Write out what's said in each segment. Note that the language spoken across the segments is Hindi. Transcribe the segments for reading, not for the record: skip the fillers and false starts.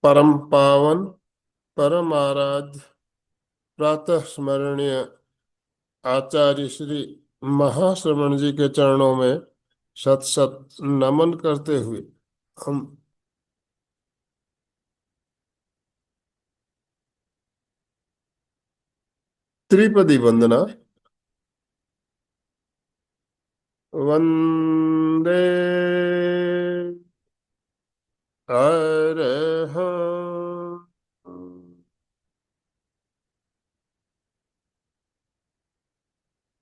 परम पावन परम आराध्य प्रातः स्मरणीय आचार्य श्री महाश्रवण जी के चरणों में शत शत नमन करते हुए हम त्रिपदी वंदना वंदे अरहं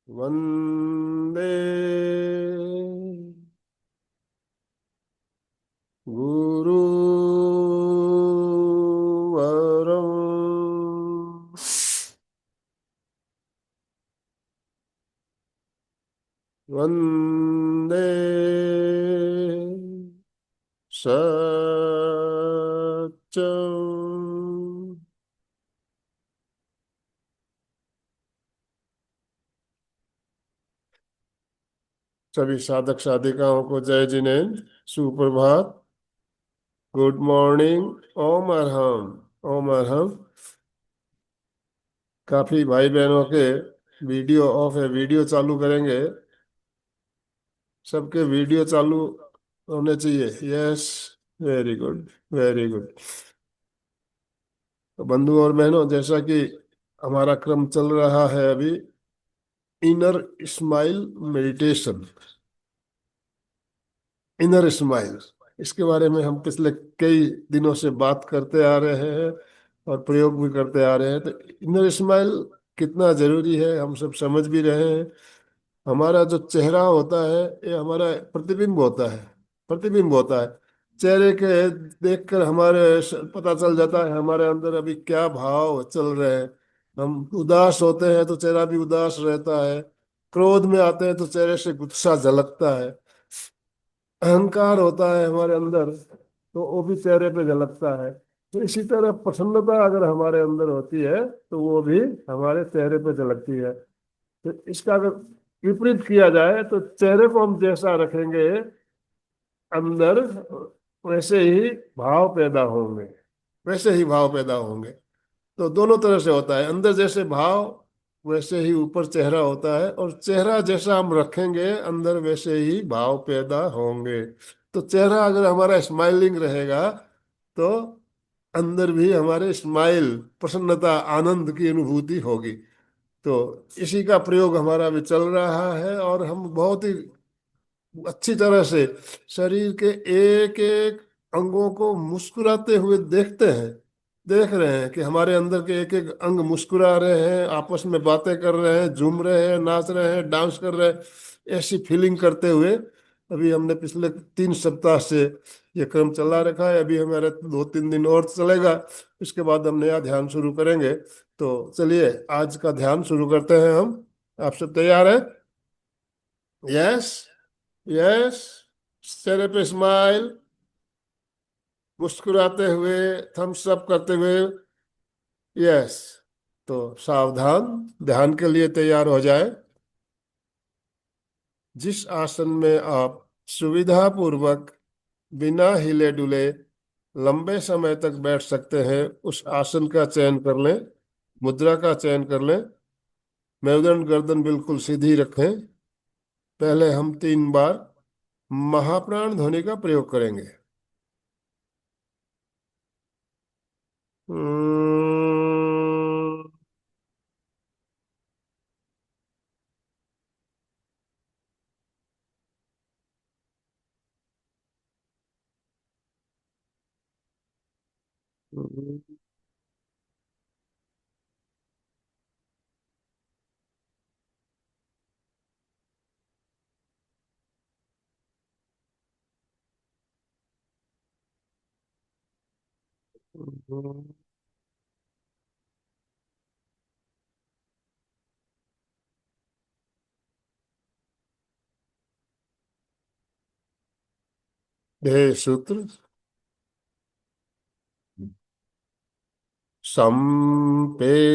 वंदे गुरुवरम् वंदे सच्चं सभी साधक साधिकाओं को जय जिनेन्द्र, सुप्रभात, गुड मॉर्निंग, ओम अरहम। ओम अरहम। काफी भाई बहनों के वीडियो ऑफ है, वीडियो चालू करेंगे। सबके वीडियो चालू होने चाहिए। Yes, very good, very good. तो बंधु और बहनों, जैसा कि हमारा क्रम चल रहा है अभी, inner smile meditation, inner smile, इसके बारे में हम पिछले कई दिनों से बात करते आ रहे हैं और प्रयोग भी करते आ रहे हैं। तो इनर स्माइल कितना जरूरी है हम सब समझ भी रहे हैं। हमारा जो चेहरा होता है ये हमारा प्रतिबिंब होता है, प्रतिबिंब होता है। चेहरे के देखकर हमारे पता चल जाता है हमारे अंदर अभी क्या भाव चल रहे हैं। हम उदास होते हैं तो चेहरा भी उदास रहता है, क्रोध में आते हैं तो चेहरे से गुस्सा झलकता है, अहंकार होता है हमारे अंदर तो वो भी चेहरे पे झलकता है। तो इसी तरह प्रसन्नता अगर हमारे अंदर होती है तो वो भी हमारे चेहरे पे झलकती है। तो इसका अगर विपरीत किया जाए तो चेहरे को हम जैसा रखेंगे अंदर, वैसे ही भाव पैदा होंगे, वैसे ही भाव पैदा होंगे। तो दोनों तरह से होता है, अंदर जैसे भाव वैसे ही ऊपर चेहरा होता है, और चेहरा जैसा हम रखेंगे अंदर वैसे ही भाव पैदा होंगे। तो चेहरा अगर हमारा स्माइलिंग रहेगा तो अंदर भी हमारे स्माइल, प्रसन्नता, आनंद की अनुभूति होगी। तो इसी का प्रयोग हमारा भी चल रहा है और हम बहुत ही अच्छी तरह से शरीर के एक एक अंगों को मुस्कुराते हुए देखते हैं, देख रहे हैं कि हमारे अंदर के एक एक अंग मुस्कुरा रहे हैं, आपस में बातें कर रहे हैं, झूम रहे हैं, नाच रहे हैं, डांस कर रहे हैं, ऐसी फीलिंग करते हुए अभी हमने पिछले 3 सप्ताह से ये क्रम चला रखा है। अभी हमारे 2-3 दिन और चलेगा, इसके बाद हम नया ध्यान शुरू करेंगे। तो चलिए आज का ध्यान शुरू करते हैं हम। आप सब तैयार हैं? Yes, yes. चेहरे पे स्माइल, मुस्कुराते हुए, थम्स अप करते हुए। यस। तो सावधान, ध्यान के लिए तैयार हो जाए। जिस आसन में आप सुविधा पूर्वक बिना हिले डुले लंबे समय तक बैठ सकते हैं उस आसन का चयन कर लें, मुद्रा का चयन कर लें। मेरुदंड गर्दन बिल्कुल सीधी रखें। पहले हम 3 बार महाप्राण ध्वनि का प्रयोग करेंगे। देह सूत्र संपेक्षाई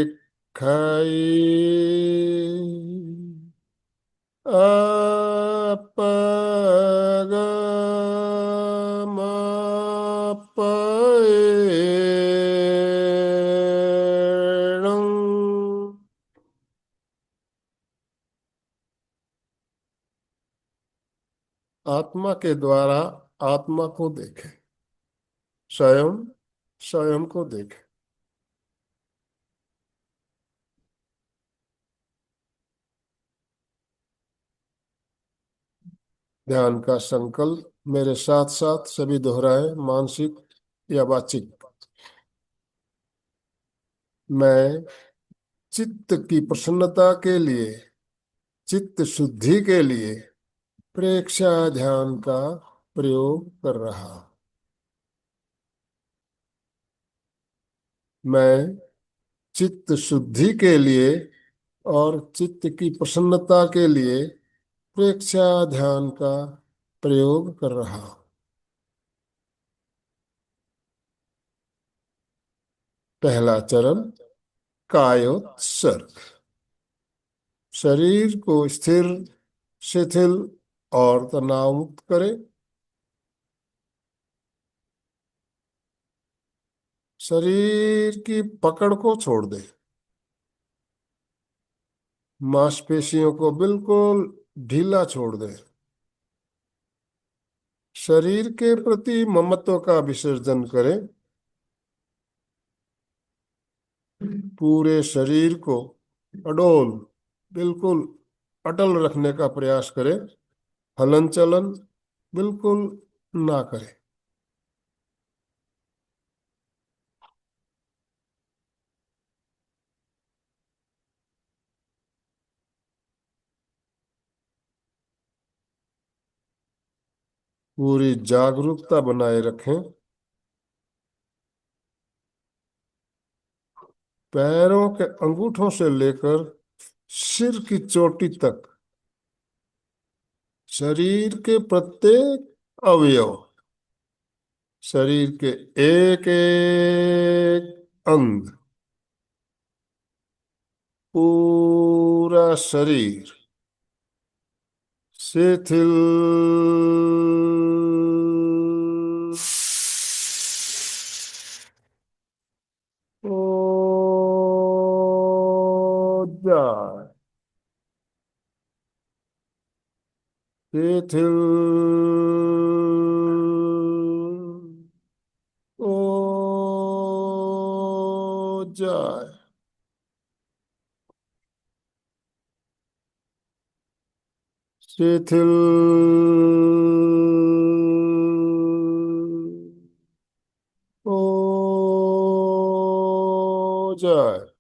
अपगमपये आत्मा के द्वारा आत्मा को देखें, स्वयं स्वयं को देखें। ध्यान का संकल्प मेरे साथ साथ सभी दोहराए, मानसिक या वाचिक। मैं चित्त की प्रसन्नता के लिए, चित्त शुद्धि के लिए प्रेक्षा ध्यान का प्रयोग कर रहा। मैं चित्त शुद्धि के लिए और चित्त की प्रसन्नता के लिए प्रेक्षा ध्यान का प्रयोग कर रहा। पहला चरण, कायोत्सर्ग। शरीर को स्थिर, शिथिल और तनाव मुक्त करें। शरीर की पकड़ को छोड़ दें। मांसपेशियों को बिल्कुल ढीला छोड़ दें। शरीर के प्रति ममत्व का विसर्जन करें। पूरे शरीर को अडोल, बिल्कुल अटल रखने का प्रयास करें। हलन चलन बिल्कुल ना करें। पूरी जागरूकता बनाए रखें। पैरों के अंगूठों से लेकर सिर की चोटी तक शरीर के प्रत्येक अवयव, शरीर के एक एक अंग, पूरा शरीर शिथिल हो जाए, शिथिल हो जाए। शिथिल हो जाए।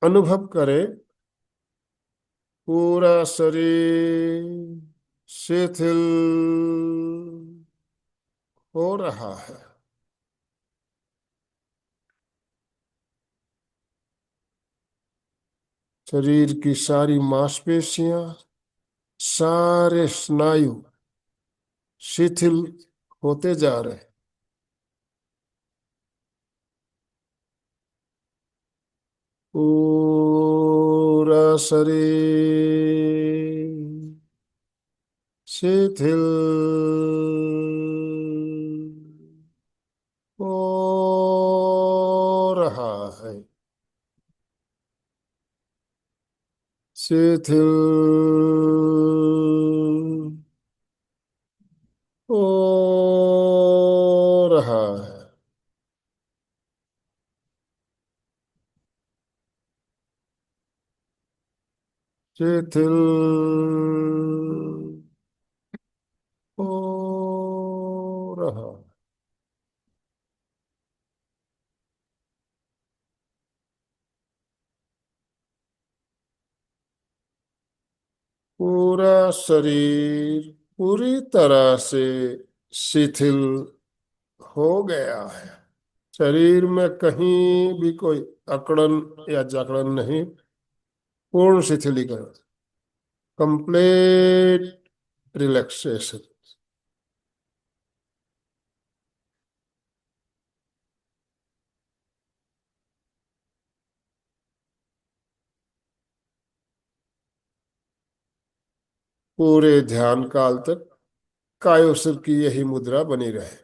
अनुभव करें, पूरा शरीर शिथिल हो रहा है। शरीर की सारी मांसपेशियां, सारे स्नायु शिथिल होते जा रहे हैं। पूरा शरीर शिथिल हो रहा है। शिथिल हो रहा है। शिथिल हो रहा। पूरा शरीर पूरी तरह से शिथिल हो गया है। शरीर में कहीं भी कोई अकड़न या जकड़न नहीं। पूर्ण शिथिलीकरण, कंप्लीट रिलैक्सेशन। पूरे ध्यान काल तक कायोसर की यही मुद्रा बनी रहे।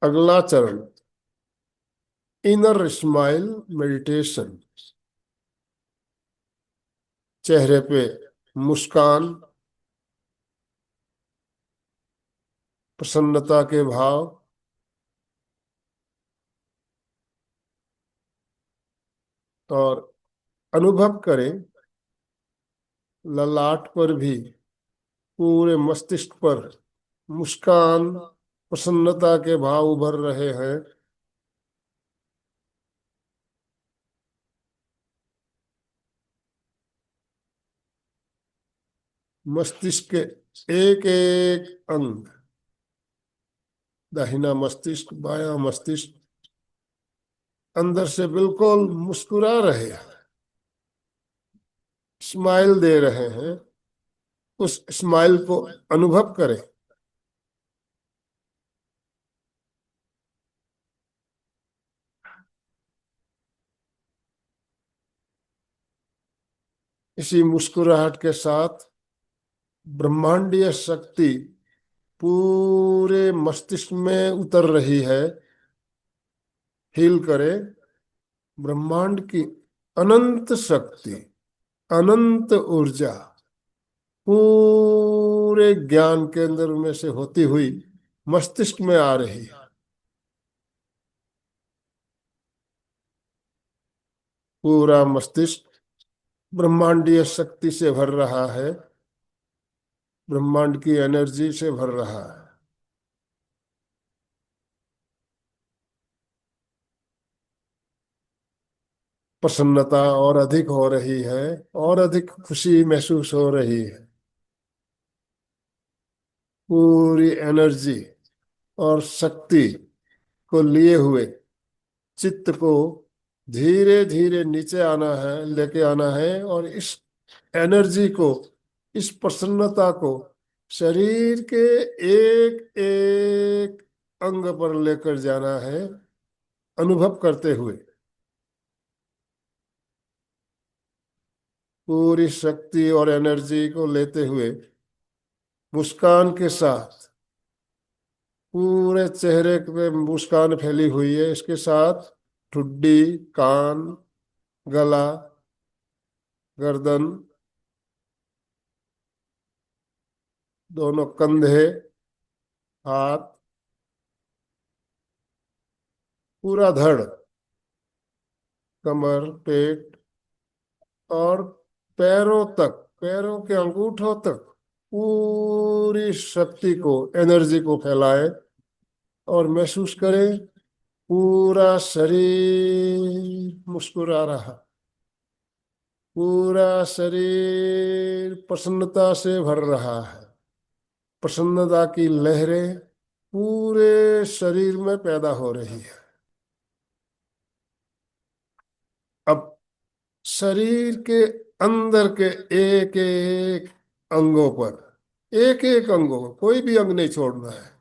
अगला चरण, इनर स्माइल मेडिटेशन। चेहरे पे मुस्कान, प्रसन्नता के भाव, और अनुभव करें ललाट पर भी, पूरे मस्तिष्क पर मुस्कान, प्रसन्नता के भाव उभर रहे हैं। मस्तिष्क के एक एक अंग, दाहिना मस्तिष्क, बायां मस्तिष्क, अंदर से बिल्कुल मुस्कुरा रहे हैं, स्माइल दे रहे हैं। उस स्माइल को अनुभव करें। इसी मुस्कुराहट के साथ ब्रह्मांडीय शक्ति पूरे मस्तिष्क में उतर रही है। फील करें ब्रह्मांड की अनंत शक्ति, अनंत ऊर्जा पूरे ज्ञान केंद्र में से होती हुई मस्तिष्क में आ रही है। पूरा मस्तिष्क ब्रह्मांडीय शक्ति से भर रहा है, ब्रह्मांड की एनर्जी से भर रहा है। प्रसन्नता और अधिक हो रही है, और अधिक खुशी महसूस हो रही है। पूरी एनर्जी और शक्ति को लिए हुए चित्त को धीरे धीरे नीचे आना है, लेके आना है, और इस एनर्जी को, इस प्रसन्नता को शरीर के एक एक अंग पर लेकर जाना है, अनुभव करते हुए। पूरी शक्ति और एनर्जी को लेते हुए मुस्कान के साथ, पूरे चेहरे पे मुस्कान फैली हुई है, इसके साथ ठुड्डी, कान, गला, गर्दन, दोनों कंधे, हाथ, पूरा धड़, कमर, पेट, और पैरों तक, पैरों के अंगूठों तक पूरी शक्ति को, एनर्जी को फैलाए, और महसूस करें पूरा शरीर मुस्कुरा रहा, पूरा शरीर प्रसन्नता से भर रहा है। प्रसन्नता की लहरें पूरे शरीर में पैदा हो रही है। अब शरीर के अंदर के एक एक अंगों पर, एक एक अंगों को, कोई भी अंग नहीं छोड़ना है।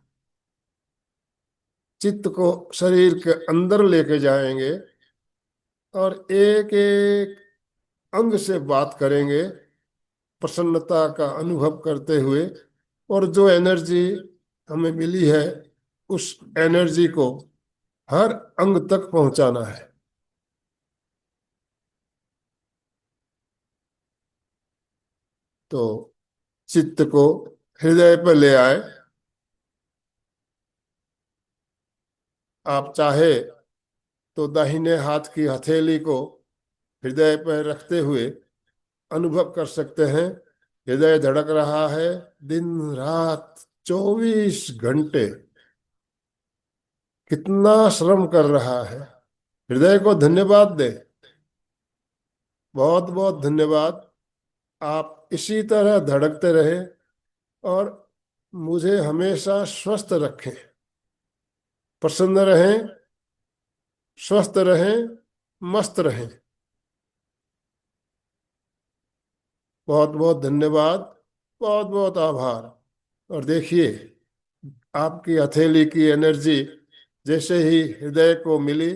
चित्त को शरीर के अंदर लेके जाएंगे और एक एक अंग से बात करेंगे, प्रसन्नता का अनुभव करते हुए। और जो एनर्जी हमें मिली है, उस एनर्जी को हर अंग तक पहुंचाना है। तो चित्त को हृदय पर ले आए। आप चाहे तो दाहिने हाथ की हथेली को हृदय पर रखते हुए अनुभव कर सकते हैं। हृदय धड़क रहा है दिन रात, 24 घंटे। कितना श्रम कर रहा है। हृदय को धन्यवाद दे, बहुत बहुत धन्यवाद। आप इसी तरह धड़कते रहे और मुझे हमेशा स्वस्थ रखें, प्रसन्न रहें, स्वस्थ रहें, मस्त रहें। बहुत बहुत धन्यवाद, बहुत बहुत आभार। और देखिए, आपकी हथेली की एनर्जी जैसे ही हृदय को मिली,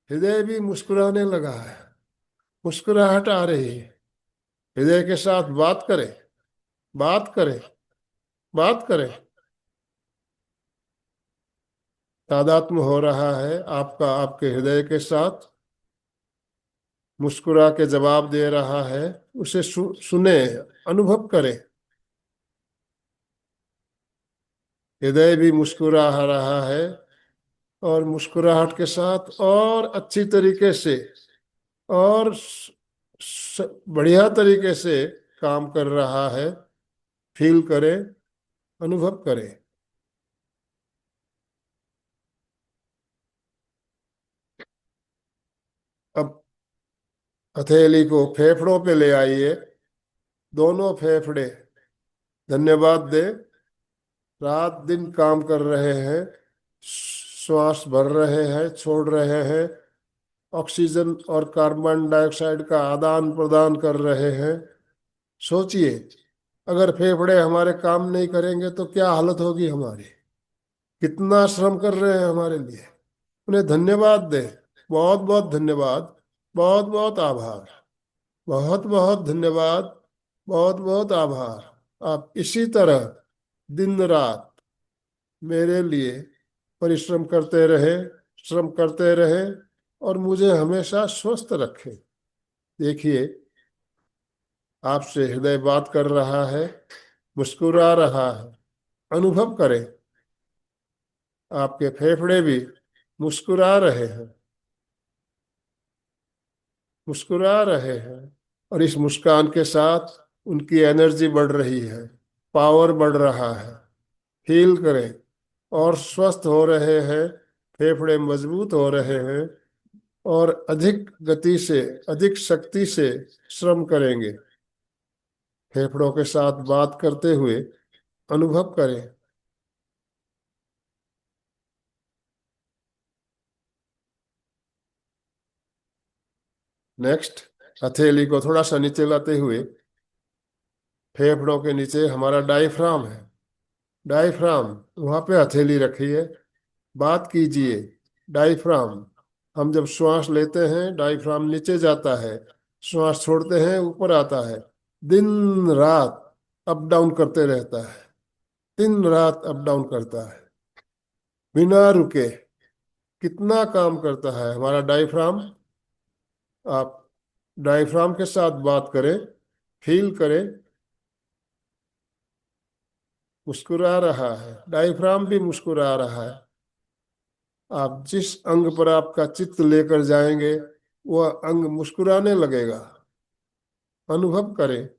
हृदय भी मुस्कुराने लगा है, मुस्कुराहट आ रही है। हृदय के साथ बात करें, बात करें, बात करें। तादात्म्य हो रहा है आपका आपके हृदय के साथ, मुस्कुरा के जवाब दे रहा है। उसे सुने, अनुभव करें। हृदय भी मुस्कुरा रहा है, और मुस्कुराहट के साथ और अच्छी तरीके से और बढ़िया तरीके से काम कर रहा है। फील करें, अनुभव करें। अब हथेली को फेफड़ों पे ले आइए। दोनों फेफड़े धन्यवाद दे, रात दिन काम कर रहे हैं। श्वास भर रहे हैं, छोड़ रहे हैं। ऑक्सीजन और कार्बन डाइऑक्साइड का आदान प्रदान कर रहे हैं। सोचिए, अगर फेफड़े हमारे काम नहीं करेंगे तो क्या हालत होगी हमारी। कितना श्रम कर रहे हैं हमारे लिए। उन्हें धन्यवाद दें। बहुत बहुत धन्यवाद। बहुत बहुत आभार। बहुत बहुत धन्यवाद। बहुत बहुत आभार। आप इसी तरह दिन रात मेरे लिए परिश्रम करते रहे, श्रम करते रहे, और मुझे हमेशा स्वस्थ रखें। देखिए, आपसे हृदय बात कर रहा है, मुस्कुरा रहा है। अनुभव करें, आपके फेफड़े भी मुस्कुरा रहे हैं, मुस्कुरा रहे हैं। और इस मुस्कान के साथ उनकी एनर्जी बढ़ रही है, पावर बढ़ रहा है। फील करें, और स्वस्थ हो रहे हैं। फेफड़े मजबूत हो रहे हैं, और अधिक गति से, अधिक शक्ति से श्रम करेंगे। फेफड़ों के साथ बात करते हुए अनुभव करें। नेक्स्ट, हथेली को थोड़ा सा नीचे लाते हुए, फेफड़ों के नीचे हमारा डायफ्राम है। डायफ्राम, वहां पे हथेली रखिए। बात कीजिए। डायफ्राम, हम जब श्वास लेते हैं डायफ्राम नीचे जाता है, श्वास छोड़ते हैं ऊपर आता है। दिन रात अप डाउन करते रहता है। दिन रात अप डाउन करता है, बिना रुके। कितना काम करता है हमारा डायफ्राम। आप डायफ्राम के साथ बात करें, फील करें। मुस्कुरा रहा है, डायफ्राम भी मुस्कुरा रहा है। आप जिस अंग पर आपका चित्त लेकर जाएंगे, वह अंग मुस्कुराने लगेगा। अनुभव करें,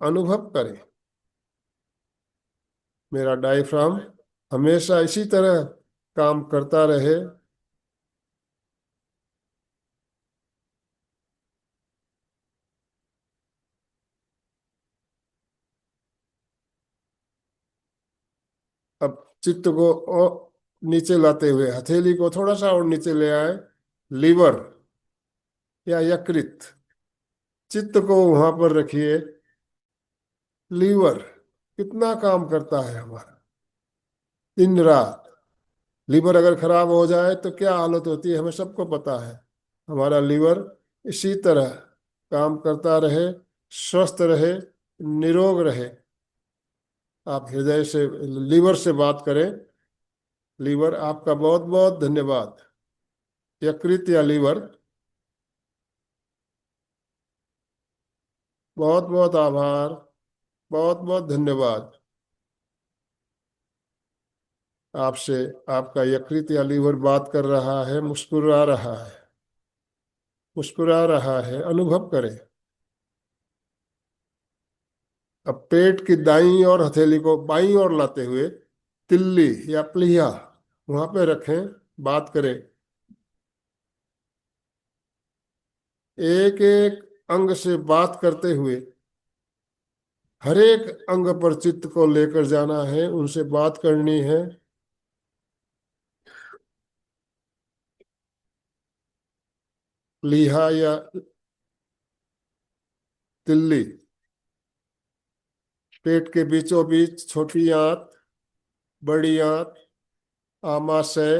अनुभव करें। मेरा डायफ्राम हमेशा इसी तरह काम करता रहे। अब चित्त को और नीचे लाते हुए हथेली को थोड़ा सा और नीचे ले आए। लीवर या यकृत, चित्त को वहां पर रखिए। लीवर कितना काम करता है हमारा, दिन रात। लीवर अगर खराब हो जाए तो क्या हालत होती है, हमें सबको पता है। हमारा लीवर इसी तरह काम करता रहे, स्वस्थ रहे, निरोग रहे। आप हृदय से, लीवर से बात करें। लीवर, आपका बहुत बहुत धन्यवाद। यकृत या लीवर, बहुत बहुत आभार। बहुत बहुत धन्यवाद। आपसे आपका यकृत या लीवर बात कर रहा है, मुस्कुरा रहा है, मुस्कुरा रहा है। अनुभव करें। अब पेट की दाईं और हथेली को बाईं ओर लाते हुए, तिल्ली या प्लीहा वहां पे रखें। बात करें। एक एक अंग से बात करते हुए, हर एक अंग पर चित्त को लेकर जाना है, उनसे बात करनी है। प्लीहा या तिल्ली, पेट के बीचों बीच छोटी आंत, बड़ी आंत, आमाशय,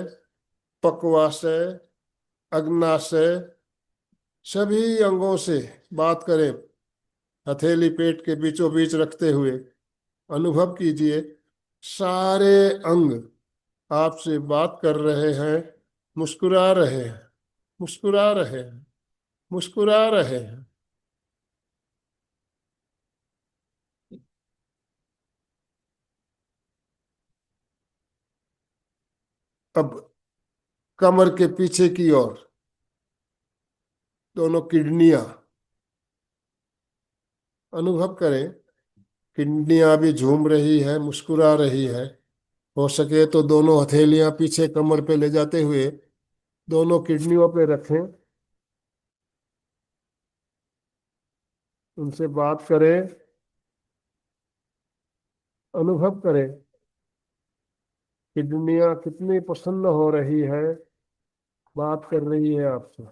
पक्वाशय, अग्नाशय, सभी अंगों से बात करें। हथेली पेट के बीचों बीच रखते हुए अनुभव कीजिए। सारे अंग आपसे बात कर रहे हैं, मुस्कुरा रहे हैं, मुस्कुरा रहे हैं, मुस्कुरा रहे हैं। अब कमर के पीछे की ओर दोनों किडनियां अनुभव करें। किडनियां भी झूम रही है, मुस्कुरा रही है। हो सके तो दोनों हथेलियां पीछे कमर पे ले जाते हुए दोनों किडनियों पे रखें। उनसे बात करें, अनुभव करें। किडनियां कितनी प्रसन्न हो रही है, बात कर रही है आपसे,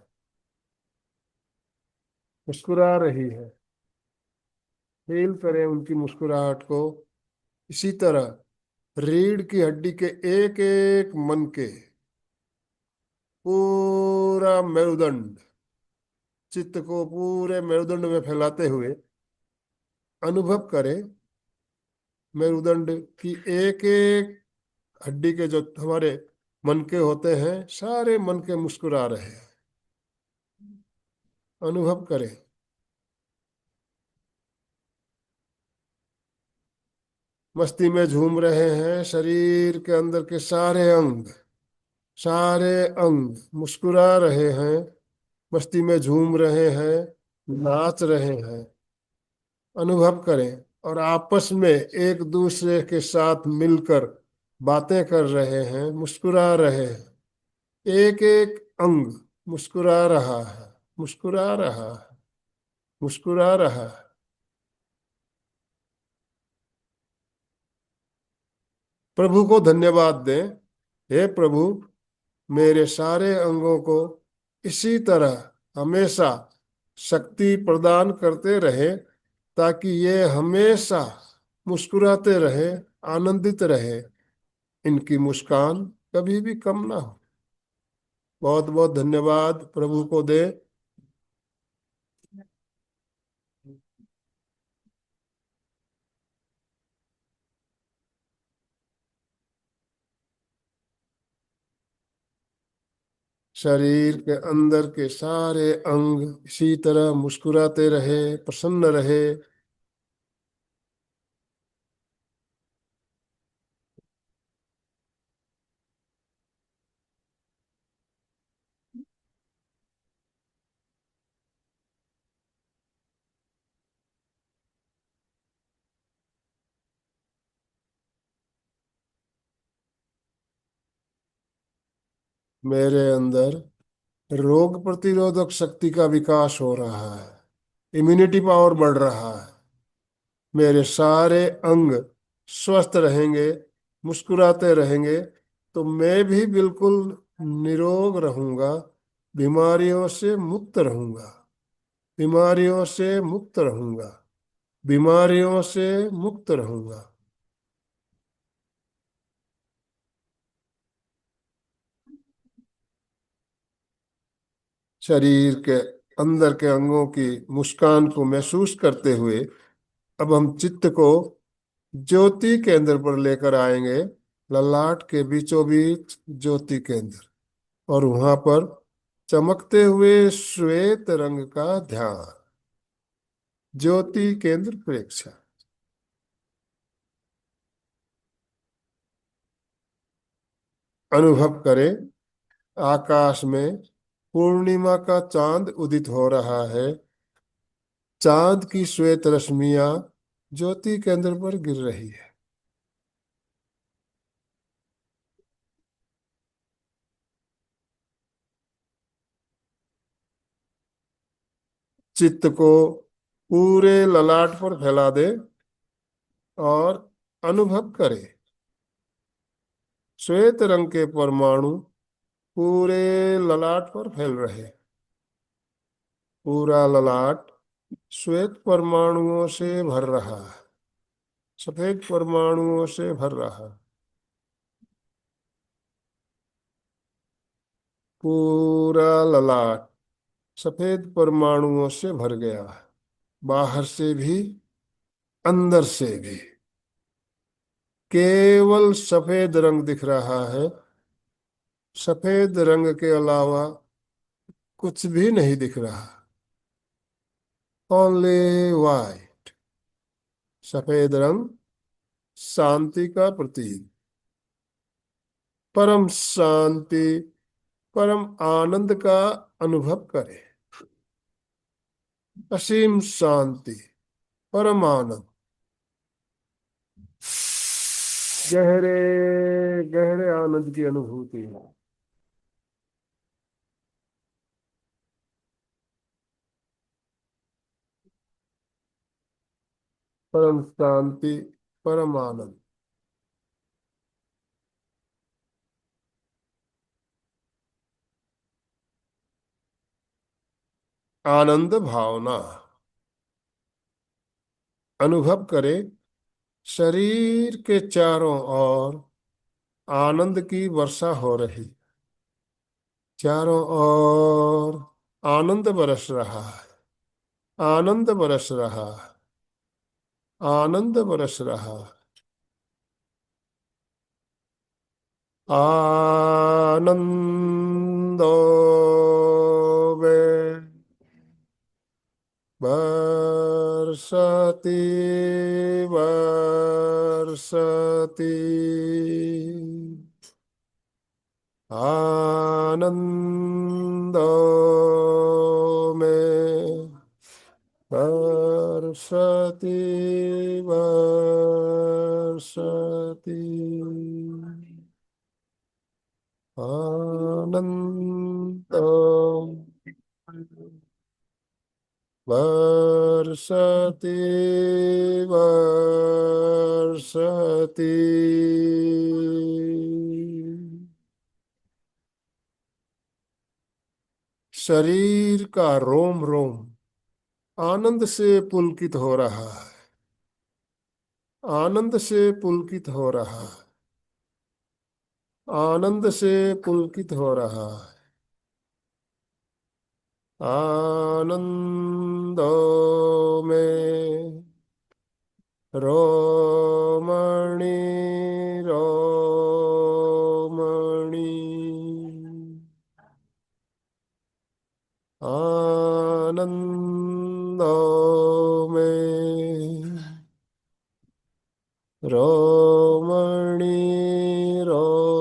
मुस्कुरा रही है। फील करें उनकी मुस्कुराहट को। इसी तरह रीढ़ की हड्डी के एक एक मन के पूरा मेरुदंड, चित्त को पूरे मेरुदंड में फैलाते हुए अनुभव करें। मेरुदंड की एक एक हड्डी के जो हमारे मन के होते हैं, सारे मन के मुस्कुरा रहे हैं। अनुभव करें। मस्ती में झूम रहे हैं। शरीर के अंदर के सारे अंग, सारे अंग मुस्कुरा रहे हैं, मस्ती में झूम रहे हैं, नाच रहे हैं। अनुभव करें। और आपस में एक दूसरे के साथ मिलकर बातें कर रहे हैं, मुस्कुरा रहे हैं। एक एक अंग मुस्कुरा रहा है, मुस्कुरा रहा है, मुस्कुरा रहा है। प्रभु को धन्यवाद दें। हे प्रभु, मेरे सारे अंगों को इसी तरह हमेशा शक्ति प्रदान करते रहे, ताकि ये हमेशा मुस्कुराते रहे, आनंदित रहे। इनकी मुस्कान कभी भी कम ना हो। बहुत बहुत धन्यवाद प्रभु को दे। शरीर के अंदर के सारे अंग इसी तरह मुस्कुराते रहे, प्रसन्न रहे। मेरे अंदर रोग प्रतिरोधक शक्ति का विकास हो रहा है, इम्यूनिटी पावर बढ़ रहा है। मेरे सारे अंग स्वस्थ रहेंगे, मुस्कुराते रहेंगे, तो मैं भी बिल्कुल निरोग रहूंगा, बीमारियों से मुक्त रहूंगा, बीमारियों से मुक्त रहूंगा, बीमारियों से मुक्त रहूंगा। शरीर के अंदर के अंगों की मुस्कान को महसूस करते हुए अब हम चित्त को ज्योति केंद्र पर लेकर आएंगे। ललाट के बीचों बीच ज्योति केंद्र, और वहां पर चमकते हुए श्वेत रंग का ध्यान। ज्योति केंद्र प्रेक्षा। अनुभव करें, आकाश में पूर्णिमा का चांद उदित हो रहा है। चांद की श्वेत रश्मियां ज्योति केंद्र पर गिर रही है। चित्त को पूरे ललाट पर फैला दे और अनुभव करे। श्वेत रंग के परमाणु पूरे ललाट पर फैल रहे। पूरा ललाट श्वेत परमाणुओं से भर रहा है, सफेद परमाणुओं से भर रहा है। पूरा ललाट सफेद परमाणुओं से भर गया है, बाहर से भी, अंदर से भी। केवल सफेद रंग दिख रहा है, सफेद रंग के अलावा कुछ भी नहीं दिख रहा। Only white. सफेद रंग शांति का प्रतीक। परम शांति, परम आनंद का अनुभव करें। असीम शांति, परम आनंद, गहरे गहरे आनंद की अनुभूति है। परम शांति, परम आनंद। आनंद भावना अनुभव करें। शरीर के चारों ओर आनंद की वर्षा हो रही। चारों ओर आनंद बरस रहा है। आनंद बरस रहा है। आनंद बरस रहा है। आनंदो में बरसती बरसती आनंदो में बरसती बरसती आनंदो बरसती बरसती। शरीर का रोम रोम आनंद से पुलकित हो रहा है। आनंद से पुलकित हो रहा है। आनंद से पुलकित हो रहा है। आनंदों में रोमणी रोमणी आनंदों में रोमणी रोमणी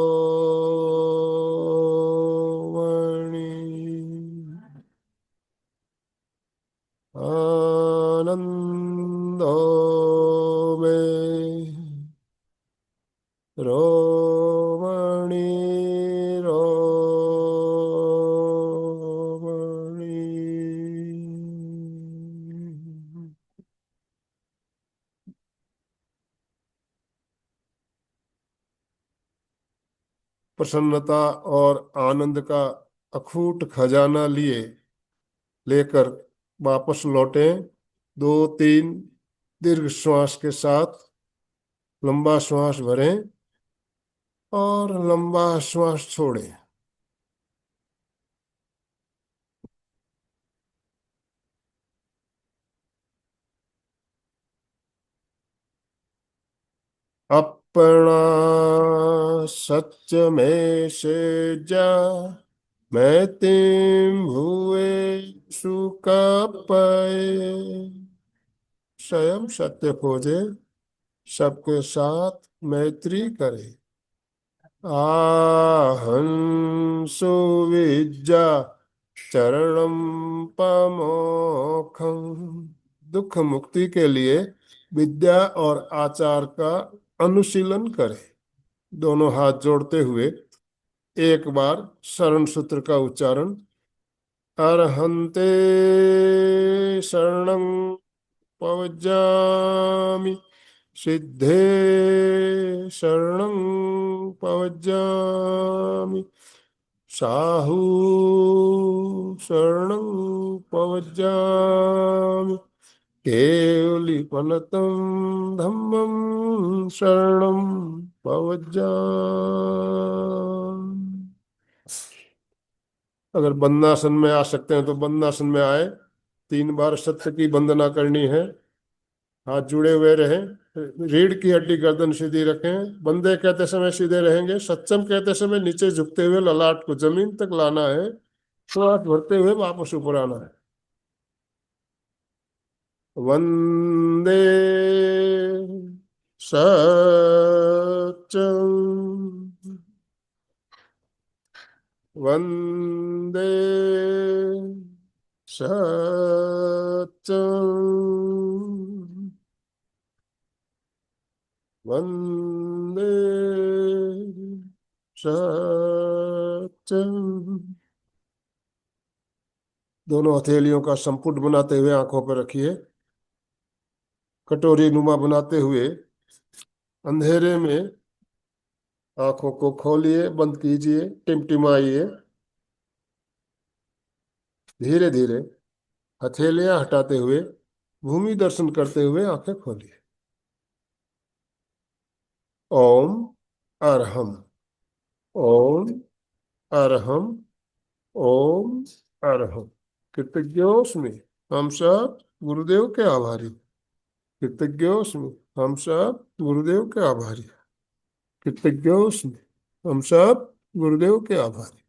आनंदों में रोमणी रोमणी। प्रसन्नता और आनंद का अखूट खजाना लिए लेकर वापस लौटें। दो तीन दीर्घ श्वास के साथ लंबा श्वास भरें और लंबा श्वास छोड़ें। अपना सच में से जा, मैं तिम हुए सुका पाए। स्वयं सत्य खोजे, सबके साथ मैत्री करे। आहं सुविज्जा चरणम पमोखम। दुख मुक्ति के लिए विद्या और आचार का अनुशीलन करें। दोनों हाथ जोड़ते हुए एक बार शरण सूत्र का उच्चारण। अरहंते शरणं पवज्जामि, सिद्धे शरणं पवज्जामि, साहू शरणं पवज्जामि, केवलीपनतं धम्मं शरणं पवज्जामि। अगर बंदनासन में आ सकते हैं तो बंदनासन में आए। 3 बार सत्य की वंदना करनी है। हाथ जुड़े हुए रहें, रीढ़ की हड्डी गर्दन सीधी रखें, बंदे कहते समय सीधे रहेंगे, सत्संग कहते समय नीचे झुकते हुए ललाट को जमीन तक लाना है, श्वास भरते हुए वापस ऊपर आना है। वंदे सच्चं, वंदे सच्चं, वंदे सच्चं। दोनों हथेलियों का संपुट बनाते हुए आंखों पर रखिए, कटोरी नुमा बनाते हुए अंधेरे में आंखों को खोलिए, बंद कीजिए, टिमटिमाइए, धीरे धीरे हथेलियां हटाते हुए भूमि दर्शन करते हुए आंखें खोलिए। ओम अरहम, ओम अरहम, ओम अरहम। कृतज्ञोस्मि, हम सब गुरुदेव के आभारी। कृतज्ञोस्मि, हम सब गुरुदेव के आभारी। कृतज्ञोस्मि, हम सब गुरुदेव के आभारी।